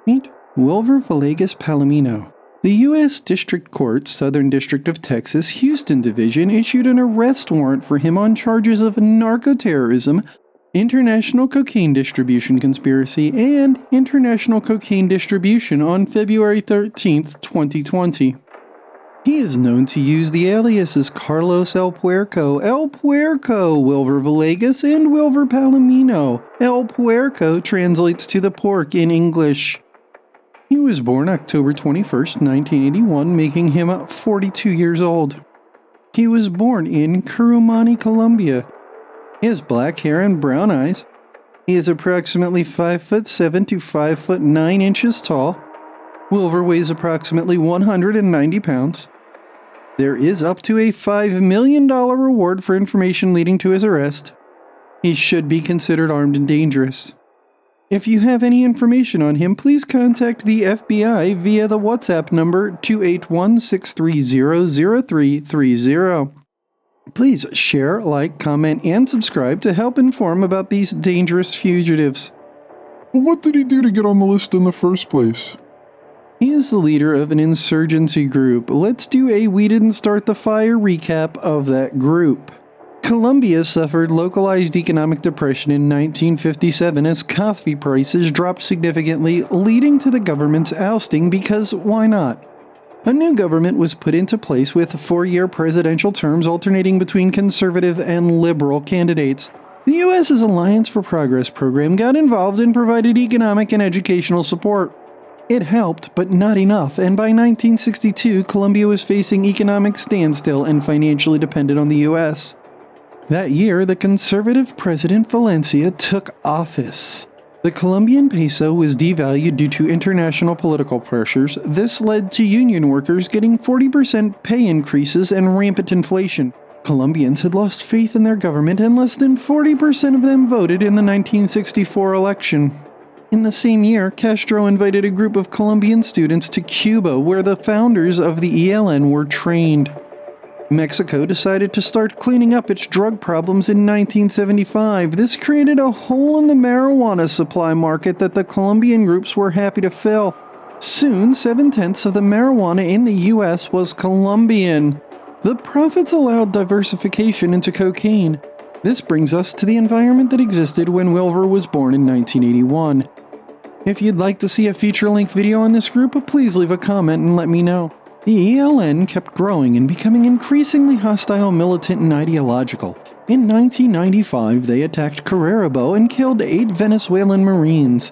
Meet Wilver Villegas-Palomino. The U.S. District Court, Southern District of Texas, Houston Division issued an arrest warrant for him on charges of narco-terrorism, international cocaine distribution conspiracy, and international cocaine distribution on February 13, 2020. He is known to use the aliases Carlos El Puerco, Wilver Villegas, and Wilver Palomino. El Puerco translates to the pork in English. He was born October 21, 1981, making him 42 years old. He was born in Curumani, Colombia. He has black hair and brown eyes. He is approximately 5'7" to 5'9" inches tall. Wilver weighs approximately 190 pounds. There is up to a $5 million reward for information leading to his arrest. He should be considered armed and dangerous. If you have any information on him, please contact the FBI via the WhatsApp number 281-630-0330. Please share, like, comment, and subscribe to help inform about these dangerous fugitives. What did he do to get on the list in the first place? He is the leader of an insurgency group. Let's do a We Didn't Start the Fire recap of that group. Colombia suffered localized economic depression in 1957 as coffee prices dropped significantly, leading to the government's ousting because why not? A new government was put into place with 4-year presidential terms alternating between conservative and liberal candidates. The U.S.'s Alliance for Progress program got involved and provided economic and educational support. It helped, but not enough, and by 1962, Colombia was facing economic standstill and financially dependent on the U.S. That year, the conservative President Valencia took office. The Colombian peso was devalued due to international political pressures. This led to union workers getting 40% pay increases and rampant inflation. Colombians had lost faith in their government, and less than 40% of them voted in the 1964 election. In the same year, Castro invited a group of Colombian students to Cuba, where the founders of the ELN were trained. Mexico decided to start cleaning up its drug problems in 1975. This created a hole in the marijuana supply market that the Colombian groups were happy to fill. Soon, 7/10 of the marijuana in the U.S. was Colombian. The profits allowed diversification into cocaine. This brings us to the environment that existed when Wilver was born in 1981. If you'd like to see a feature-length video on this group, please leave a comment and let me know. The ELN kept growing and becoming increasingly hostile, militant, and ideological. In 1995, they attacked Carabobo and killed 8 Venezuelan Marines.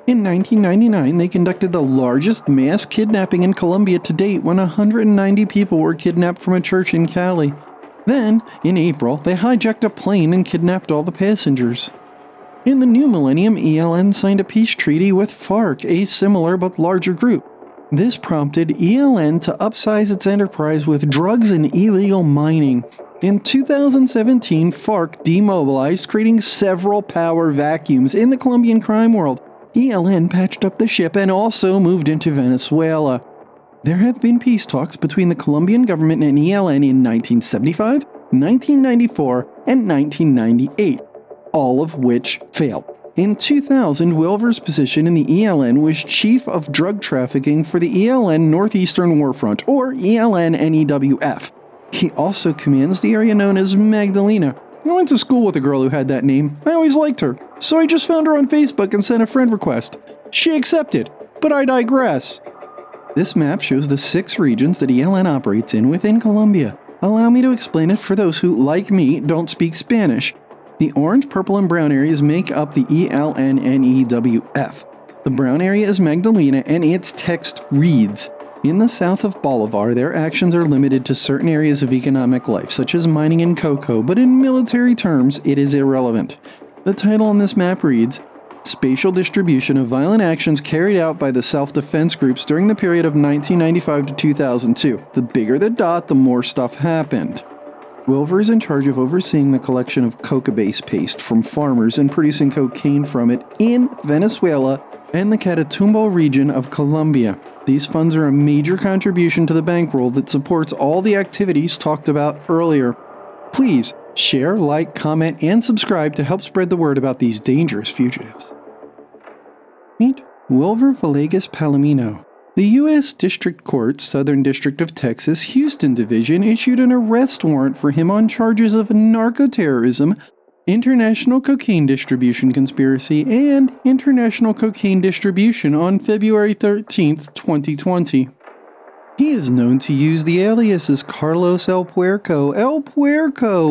In 1999, they conducted the largest mass kidnapping in Colombia to date when 190 people were kidnapped from a church in Cali. Then, in April, they hijacked a plane and kidnapped all the passengers. In the new millennium, ELN signed a peace treaty with FARC, a similar but larger group. This prompted ELN to upsize its enterprise with drugs and illegal mining. In 2017, FARC demobilized, creating several power vacuums in the Colombian crime world. ELN patched up the ship and also moved into Venezuela. There have been peace talks between the Colombian government and ELN in 1975, 1994, and 1998, all of which failed. In 2000, Wilver's position in the ELN was Chief of Drug Trafficking for the ELN Northeastern War Front, or ELN NEWF. He also commands the area known as Magdalena. I went to school with a girl who had that name. I always liked her, so I just found her on Facebook and sent a friend request. She accepted, but I digress. This map shows the 6 regions that ELN operates in within Colombia. Allow me to explain it for those who, like me, don't speak Spanish. The orange, purple, and brown areas make up the ELN NEWF. The brown area is Magdalena, and its text reads, "In the south of Bolivar, their actions are limited to certain areas of economic life, such as mining and cocoa, but in military terms, it is irrelevant." The title on this map reads, "Spatial distribution of violent actions carried out by the self-defense groups during the period of 1995 to 2002. The bigger the dot, the more stuff happened." Wilver is in charge of overseeing the collection of coca-base paste from farmers and producing cocaine from it in Venezuela and the Catatumbo region of Colombia. These funds are a major contribution to the bankroll that supports all the activities talked about earlier. Please share, like, comment, and subscribe to help spread the word about these dangerous fugitives. Meet Wilver Villegas-Palomino. The U.S. District Court, Southern District of Texas, Houston Division, issued an arrest warrant for him on charges of narco-terrorism, international cocaine distribution conspiracy, and international cocaine distribution on February 13, 2020. He is known to use the aliases Carlos El Puerco,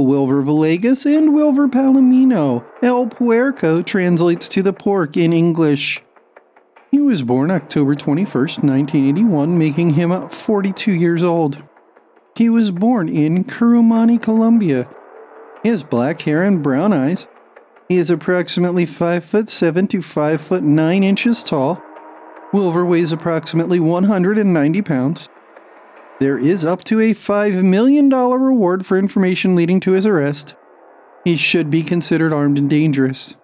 Wilver Villegas, and Wilver Palomino. El Puerco translates to the pork in English. He was born October 21, 1981, making him 42 years old. He was born in Curumani, Colombia. He has black hair and brown eyes. He is approximately 5'7" to 5'9" tall. Wilver weighs approximately 190 pounds. There is up to a $5 million reward for information leading to his arrest. He should be considered armed and dangerous.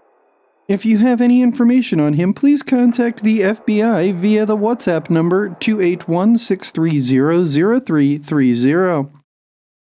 If you have any information on him, please contact the FBI via the WhatsApp number 281-630-0330.